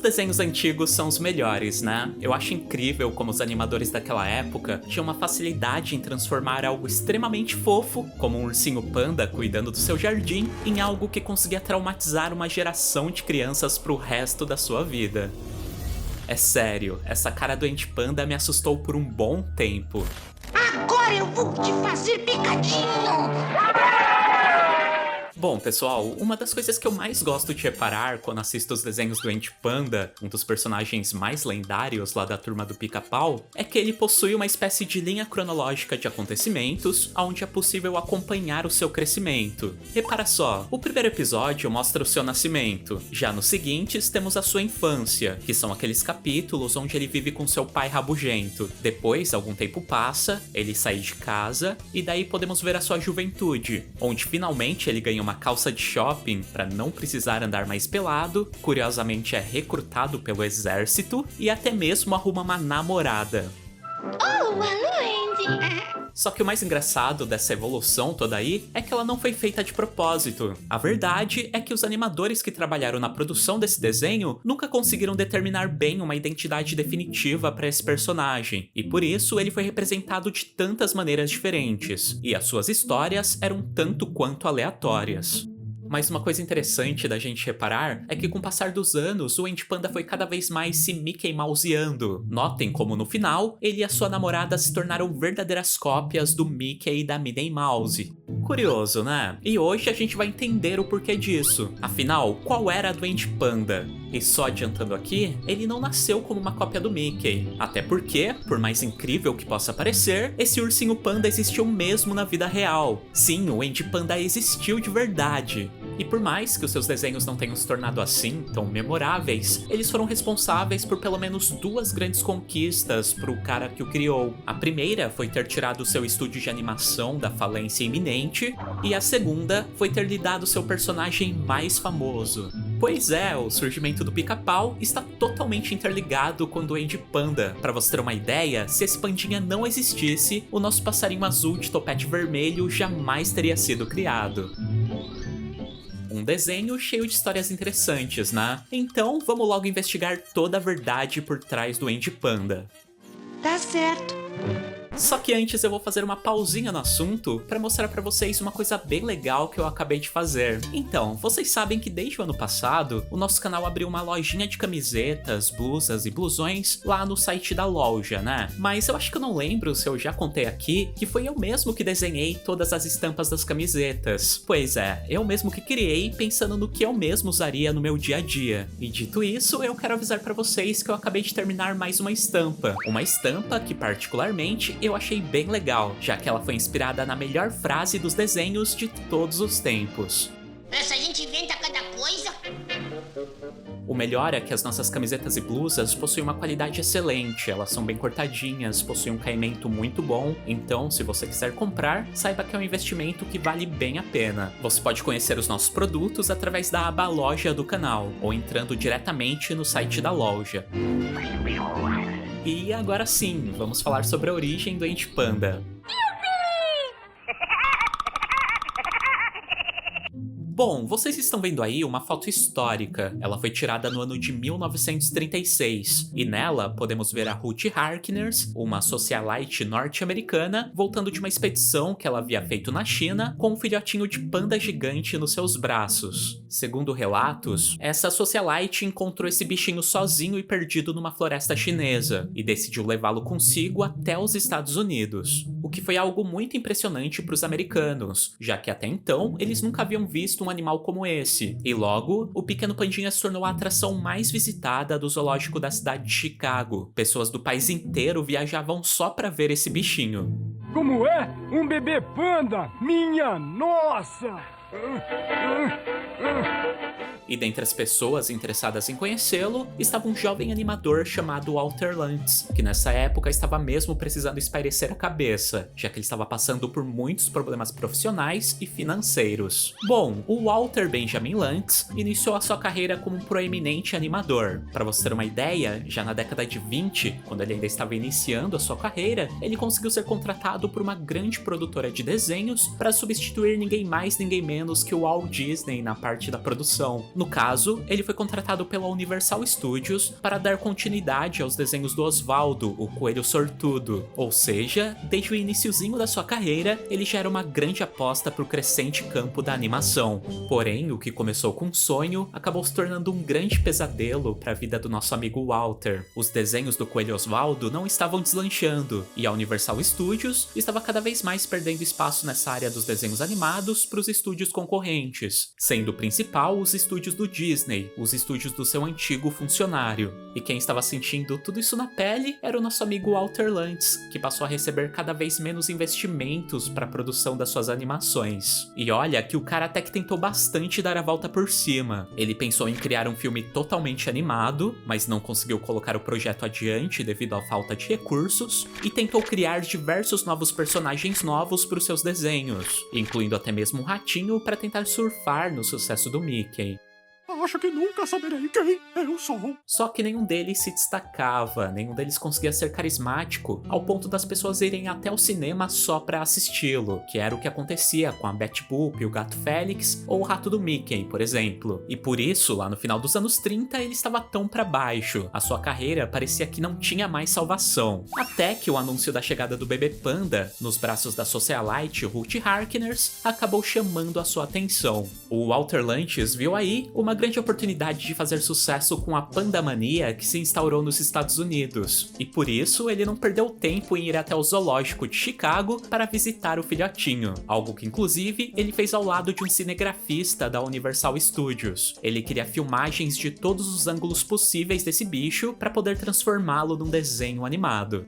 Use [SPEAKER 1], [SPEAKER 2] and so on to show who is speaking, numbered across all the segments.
[SPEAKER 1] desenhos antigos são os melhores, né? Eu acho incrível como os animadores daquela época tinham uma facilidade em transformar algo extremamente fofo, como um ursinho panda cuidando do seu jardim, em algo que conseguia traumatizar uma geração de crianças pro resto da sua vida. É sério, essa cara doente panda me assustou por um bom tempo.
[SPEAKER 2] Agora eu vou te fazer picadinho!
[SPEAKER 1] Bom, pessoal, uma das coisas que eu mais gosto de reparar quando assisto os desenhos do Ente Panda, um dos personagens mais lendários lá da Turma do Pica-Pau, é que ele possui uma espécie de linha cronológica de acontecimentos, onde é possível acompanhar o seu crescimento. Repara só, o primeiro episódio mostra o seu nascimento, já nos seguintes temos a sua infância, que são aqueles capítulos onde ele vive com seu pai rabugento. Depois, algum tempo passa, ele sai de casa, e daí podemos ver a sua juventude, onde finalmente ele ganha uma calça de shopping para não precisar andar mais pelado, curiosamente é recrutado pelo exército e até mesmo arruma uma namorada.
[SPEAKER 2] Oh, alô, Andy!
[SPEAKER 1] Só que o mais engraçado dessa evolução toda aí é que ela não foi feita de propósito. A verdade é que os animadores que trabalharam na produção desse desenho nunca conseguiram determinar bem uma identidade definitiva para esse personagem, e por isso ele foi representado de tantas maneiras diferentes, e as suas histórias eram tanto quanto aleatórias. Mas uma coisa interessante da gente reparar é que com o passar dos anos, o Ente Panda foi cada vez mais se Mickey Mouseando. Notem como no final, ele e a sua namorada se tornaram verdadeiras cópias do Mickey e da Minnie Mouse. Curioso, né? E hoje a gente vai entender o porquê disso. Afinal, qual era a do Ente Panda? E só adiantando aqui, ele não nasceu como uma cópia do Mickey. Até porque, por mais incrível que possa parecer, esse ursinho panda existiu mesmo na vida real. Sim, o Ente Panda existiu de verdade. E por mais que os seus desenhos não tenham se tornado assim, tão memoráveis, eles foram responsáveis por pelo menos duas grandes conquistas pro cara que o criou. A primeira foi ter tirado seu estúdio de animação da falência iminente, e a segunda foi ter lhe dado seu personagem mais famoso. Pois é, o surgimento do Pica-Pau está totalmente interligado com o Duende Panda. Pra você ter uma ideia, se esse pandinha não existisse, o nosso passarinho azul de topete vermelho jamais teria sido criado. Um desenho cheio de histórias interessantes, né? Então, vamos logo investigar toda a verdade por trás do Duende Panda.
[SPEAKER 2] Tá certo.
[SPEAKER 1] Só que antes eu vou fazer uma pausinha no assunto para mostrar para vocês uma coisa bem legal que eu acabei de fazer. Então, vocês sabem que desde o ano passado, o nosso canal abriu uma lojinha de camisetas, blusas e blusões lá no site da loja, né? Mas eu acho que eu não lembro se eu já contei aqui que foi eu mesmo que desenhei todas as estampas das camisetas. Pois é, eu mesmo que criei pensando no que eu mesmo usaria no meu dia a dia. E dito isso, eu quero avisar para vocês que eu acabei de terminar mais uma estampa. Uma estampa que particularmente eu achei bem legal, já que ela foi inspirada na melhor frase dos desenhos de todos os tempos.
[SPEAKER 2] Essa gente inventa cada coisa.
[SPEAKER 1] O melhor é que as nossas camisetas e blusas possuem uma qualidade excelente, elas são bem cortadinhas, possuem um caimento muito bom, então se você quiser comprar, saiba que é um investimento que vale bem a pena. Você pode conhecer os nossos produtos através da aba loja do canal, ou entrando diretamente no site da loja. E agora sim, vamos falar sobre a origem do Ente Panda. Bom, vocês estão vendo aí uma foto histórica. Ela foi tirada no ano de 1936, e nela podemos ver a Ruth Harkness, uma socialite norte-americana, voltando de uma expedição que ela havia feito na China com um filhotinho de panda gigante nos seus braços. Segundo relatos, essa socialite encontrou esse bichinho sozinho e perdido numa floresta chinesa, e decidiu levá-lo consigo até os Estados Unidos. O que foi algo muito impressionante para os americanos, já que até então eles nunca haviam visto um animal como esse, e logo, o pequeno pandinha se tornou a atração mais visitada do zoológico da cidade de Chicago. Pessoas do país inteiro viajavam só para ver esse bichinho.
[SPEAKER 3] Como é? Um bebê panda? Minha nossa!
[SPEAKER 1] E dentre as pessoas interessadas em conhecê-lo, estava um jovem animador chamado Walter Lantz, que nessa época estava mesmo precisando espairecer a cabeça, já que ele estava passando por muitos problemas profissionais e financeiros. Bom, o Walter Benjamin Lantz iniciou a sua carreira como um proeminente animador. Para você ter uma ideia, já na década de 20, quando ele ainda estava iniciando a sua carreira, ele conseguiu ser contratado por uma grande produtora de desenhos para substituir ninguém mais, ninguém menos que o Walt Disney na parte da produção. No caso, ele foi contratado pela Universal Studios para dar continuidade aos desenhos do Osvaldo, o Coelho Sortudo. Ou seja, desde o iniciozinho da sua carreira, ele já era uma grande aposta para o crescente campo da animação. Porém, o que começou com um sonho acabou se tornando um grande pesadelo para a vida do nosso amigo Walter. Os desenhos do Coelho Osvaldo não estavam deslanchando, e a Universal Studios estava cada vez mais perdendo espaço nessa área dos desenhos animados para os estúdios concorrentes, sendo o principal os estúdios do Disney, os estúdios do seu antigo funcionário. E quem estava sentindo tudo isso na pele era o nosso amigo Walter Lantz, que passou a receber cada vez menos investimentos para a produção das suas animações. E olha que o cara até que tentou bastante dar a volta por cima. Ele pensou em criar um filme totalmente animado, mas não conseguiu colocar o projeto adiante devido à falta de recursos, e tentou criar diversos novos personagens novos para os seus desenhos, incluindo até mesmo um ratinho para tentar surfar no sucesso do Mickey.
[SPEAKER 4] Acho que nunca saberei quem eu sou.
[SPEAKER 1] Só que nenhum deles se destacava, nenhum deles conseguia ser carismático, ao ponto das pessoas irem até o cinema só pra assisti-lo, que era o que acontecia com a Betty Boop, o Gato Félix ou o Rato do Mickey, por exemplo. E por isso, lá no final dos anos 30, ele estava tão pra baixo, a sua carreira parecia que não tinha mais salvação. Até que o anúncio da chegada do bebê Panda, nos braços da socialite Ruth Harkness, acabou chamando a sua atenção. O Walter Lantz viu aí uma grande oportunidade de fazer sucesso com a Pandamania que se instaurou nos Estados Unidos, e por isso ele não perdeu tempo em ir até o zoológico de Chicago para visitar o filhotinho, algo que inclusive ele fez ao lado de um cinegrafista da Universal Studios. Ele queria filmagens de todos os ângulos possíveis desse bicho para poder transformá-lo num desenho animado.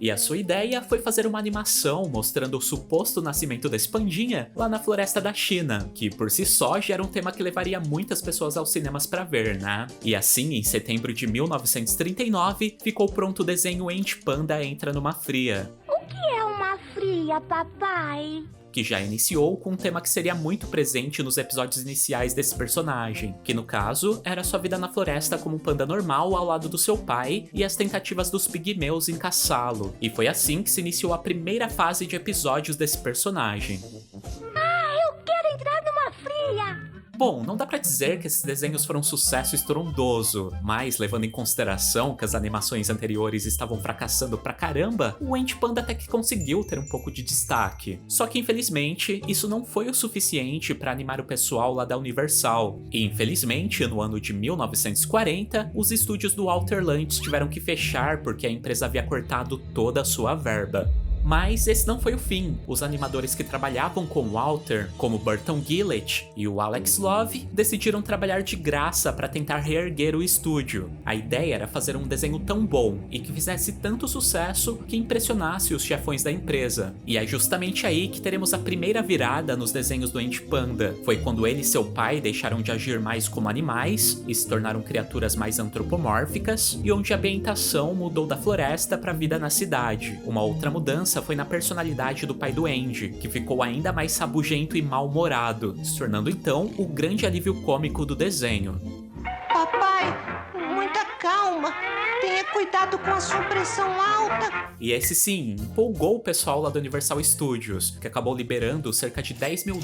[SPEAKER 1] E a sua ideia foi fazer uma animação mostrando o suposto nascimento desse pandinha lá na floresta da China, que por si só já era um tema que levaria muitas pessoas aos cinemas pra ver, né? E assim, em setembro de 1939, ficou pronto o desenho Ente Panda Entra Numa Fria.
[SPEAKER 2] O que é uma fria, papai?
[SPEAKER 1] Que já iniciou com um tema que seria muito presente nos episódios iniciais desse personagem, que no caso era sua vida na floresta como um panda normal ao lado do seu pai e as tentativas dos pigmeus em caçá-lo. E foi assim que se iniciou a primeira fase de episódios desse personagem.
[SPEAKER 2] Eu quero entrar numa fria!
[SPEAKER 1] Bom, não dá pra dizer que esses desenhos foram um sucesso estrondoso, mas levando em consideração que as animações anteriores estavam fracassando pra caramba, o Ente Panda até que conseguiu ter um pouco de destaque. Só que infelizmente, isso não foi o suficiente pra animar o pessoal lá da Universal. E infelizmente, no ano de 1940, os estúdios do Walter Lantz tiveram que fechar porque a empresa havia cortado toda a sua verba. Mas esse não foi o fim. Os animadores que trabalhavam com Walter, como Burton Gillett e o Alex Love, decidiram trabalhar de graça para tentar reerguer o estúdio. A ideia era fazer um desenho tão bom e que fizesse tanto sucesso que impressionasse os chefões da empresa. E é justamente aí que teremos a primeira virada nos desenhos do Ente Panda. Foi quando ele e seu pai deixaram de agir mais como animais e se tornaram criaturas mais antropomórficas, e onde a ambientação mudou da floresta para a vida na cidade. Uma outra mudança foi na personalidade do pai do Andy, que ficou ainda mais sabugento e mal-humorado, se tornando então o grande alívio cômico do desenho.
[SPEAKER 2] Papai, muita calma. Tenha cuidado com a sua pressão alta.
[SPEAKER 1] E esse sim, empolgou o pessoal lá da Universal Studios, que acabou liberando cerca de $10 mil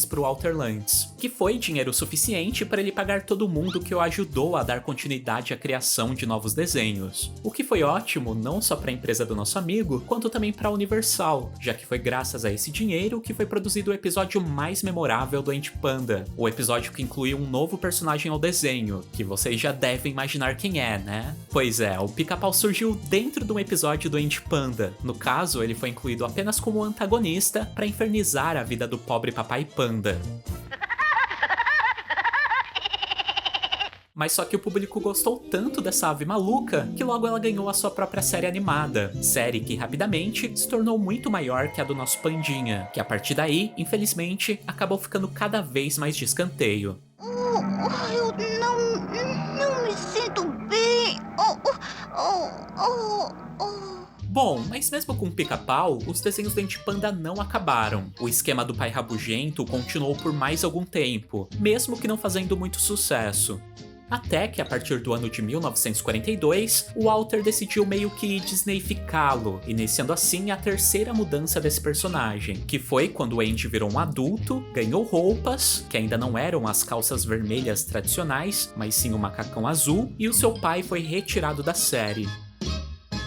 [SPEAKER 1] pro Walter Lantz, que foi dinheiro suficiente para ele pagar todo mundo que o ajudou a dar continuidade à criação de novos desenhos. O que foi ótimo não só para a empresa do nosso amigo, quanto também para a Universal, já que foi graças a esse dinheiro que foi produzido o episódio mais memorável do Ente Panda, o episódio que inclui um novo personagem ao desenho, que vocês já devem imaginar quem é, né? Pois é, o Pica-Pau surgiu dentro de um episódio do Ente Panda. No caso, ele foi incluído apenas como antagonista para infernizar a vida do pobre papai panda. Mas só que o público gostou tanto dessa ave maluca que logo ela ganhou a sua própria série animada. Série que rapidamente se tornou muito maior que a do nosso pandinha, que a partir daí, infelizmente, acabou ficando cada vez mais de escanteio.
[SPEAKER 2] Eu não me sinto bem.
[SPEAKER 1] Bom, mas mesmo com o Pica-Pau, os desenhos do Ente Panda não acabaram. O esquema do pai rabugento continuou por mais algum tempo, mesmo que não fazendo muito sucesso. Até que, a partir do ano de 1942, o Walter decidiu meio que disneyficá-lo, iniciando assim a terceira mudança desse personagem, que foi quando o Andy virou um adulto, ganhou roupas, que ainda não eram as calças vermelhas tradicionais, mas sim o macacão azul, e o seu pai foi retirado da série.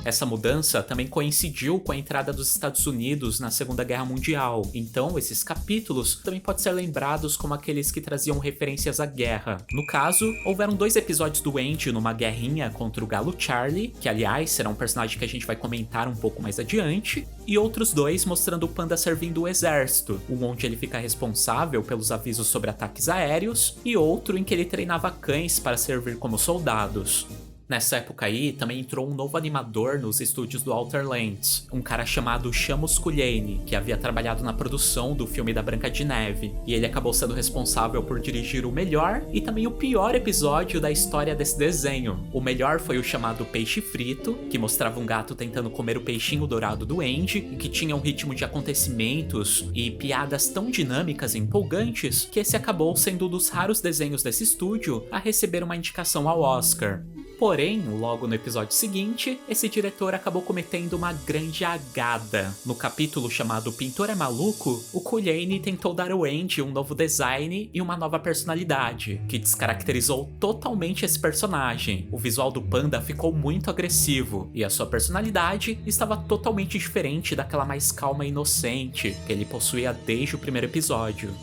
[SPEAKER 1] Essa mudança também coincidiu com a entrada dos Estados Unidos na Segunda Guerra Mundial, então esses capítulos também podem ser lembrados como aqueles que traziam referências à guerra. No caso, houveram 2 episódios do Andy numa guerrinha contra o Galo Charlie, que aliás será um personagem que a gente vai comentar um pouco mais adiante, e outros 2 mostrando o Panda servindo o exército, um onde ele fica responsável pelos avisos sobre ataques aéreos, e outro em que ele treinava cães para servir como soldados. Nessa época aí, também entrou um novo animador nos estúdios do Outer Lands, um cara chamado Shamus Culhane, que havia trabalhado na produção do filme da Branca de Neve, e ele acabou sendo responsável por dirigir o melhor e também o pior episódio da história desse desenho. O melhor foi o chamado Peixe Frito, que mostrava um gato tentando comer o peixinho dourado do Andy, e que tinha um ritmo de acontecimentos e piadas tão dinâmicas e empolgantes que esse acabou sendo um dos raros desenhos desse estúdio a receber uma indicação ao Oscar. Porém, logo no episódio seguinte, esse diretor acabou cometendo uma grande agada. No capítulo chamado Pintor é Maluco, o Culhane tentou dar ao Andy um novo design e uma nova personalidade, que descaracterizou totalmente esse personagem. O visual do panda ficou muito agressivo, e a sua personalidade estava totalmente diferente daquela mais calma e inocente que ele possuía desde o primeiro episódio.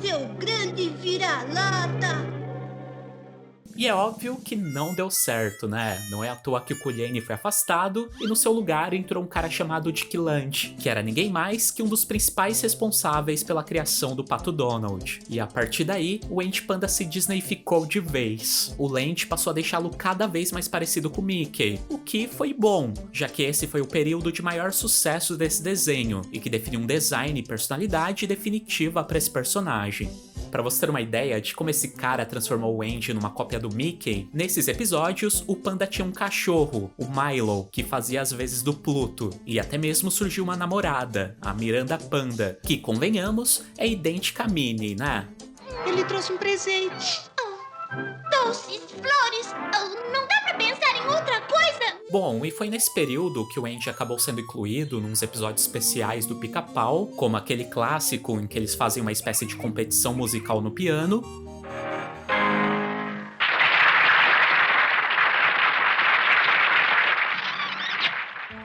[SPEAKER 2] Seu grande vira-lata!
[SPEAKER 1] E é óbvio que não deu certo, né? Não é à toa que o Culhane foi afastado e no seu lugar entrou um cara chamado Dick Lange, que era ninguém mais que um dos principais responsáveis pela criação do Pato Donald. E a partir daí, o Andy Panda se disneyficou de vez. O Lange passou a deixá-lo cada vez mais parecido com o Mickey, o que foi bom, já que esse foi o período de maior sucesso desse desenho e que definiu um design e personalidade definitiva para esse personagem. Pra você ter uma ideia de como esse cara transformou o Andy numa cópia do Mickey, nesses episódios o panda tinha um cachorro, o Milo, que fazia as vezes do Pluto, e até mesmo surgiu uma namorada, a Miranda Panda, que, convenhamos, é idêntica a Minnie, né?
[SPEAKER 2] Ele trouxe um presente.
[SPEAKER 5] Doces, flores, não dá pra pensar em outra coisa?
[SPEAKER 1] Bom, e foi nesse período que o Andy acabou sendo incluído nos episódios especiais do Pica-Pau, como aquele clássico em que eles fazem uma espécie de competição musical no piano.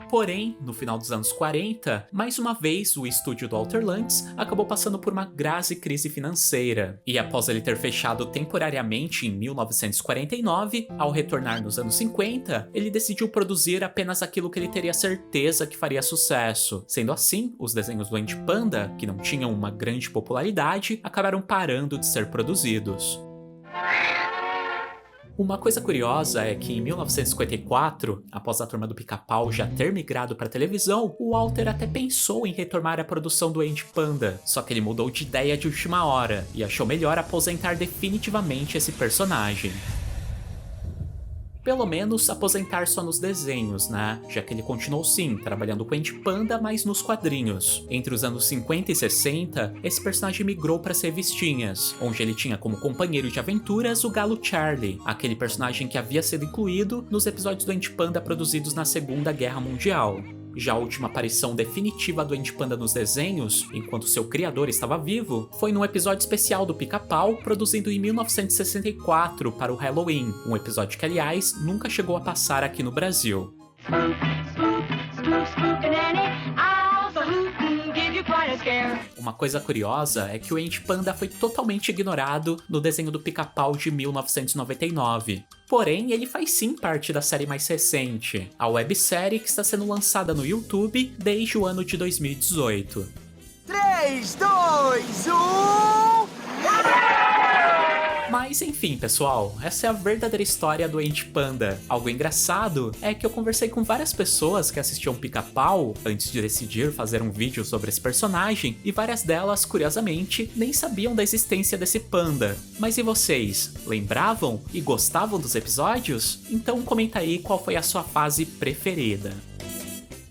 [SPEAKER 1] Porém, no final dos anos 40, mais uma vez o estúdio do Outer Lands acabou passando por uma grave crise financeira. E após ele ter fechado temporariamente em 1949, ao retornar nos anos 50, ele decidiu produzir apenas aquilo que ele teria certeza que faria sucesso. Sendo assim, os desenhos do Andy Panda, que não tinham uma grande popularidade, acabaram parando de ser produzidos. Uma coisa curiosa é que em 1954, após a Turma do Pica-Pau já ter migrado para televisão, o Walter até pensou em retomar a produção do Andy Panda, só que ele mudou de ideia de última hora e achou melhor aposentar definitivamente esse personagem. Pelo menos aposentar só nos desenhos, né? Já que ele continuou sim, trabalhando com o Andy Panda, mas nos quadrinhos. Entre os anos 50 e 60, esse personagem migrou para as revistinhas, onde ele tinha como companheiro de aventuras o Galo Charlie, aquele personagem que havia sido incluído nos episódios do Andy Panda produzidos na Segunda Guerra Mundial. Já a última aparição definitiva do Andy Panda nos desenhos, enquanto seu criador estava vivo, foi num episódio especial do Pica-Pau, produzido em 1964 para o Halloween, um episódio que, aliás, nunca chegou a passar aqui no Brasil. Uma coisa curiosa é que o Andy Panda foi totalmente ignorado no desenho do Pica-Pau de 1999. Porém, ele faz sim parte da série mais recente, a websérie que está sendo lançada no YouTube desde o ano de 2018.
[SPEAKER 6] 3, 2, 1...
[SPEAKER 1] Mas enfim, pessoal, essa é a verdadeira história do Andy Panda. Algo engraçado é que eu conversei com várias pessoas que assistiam Pica-Pau antes de decidir fazer um vídeo sobre esse personagem, e várias delas, curiosamente, nem sabiam da existência desse panda. Mas e vocês? Lembravam e gostavam dos episódios? Então comenta aí qual foi a sua fase preferida.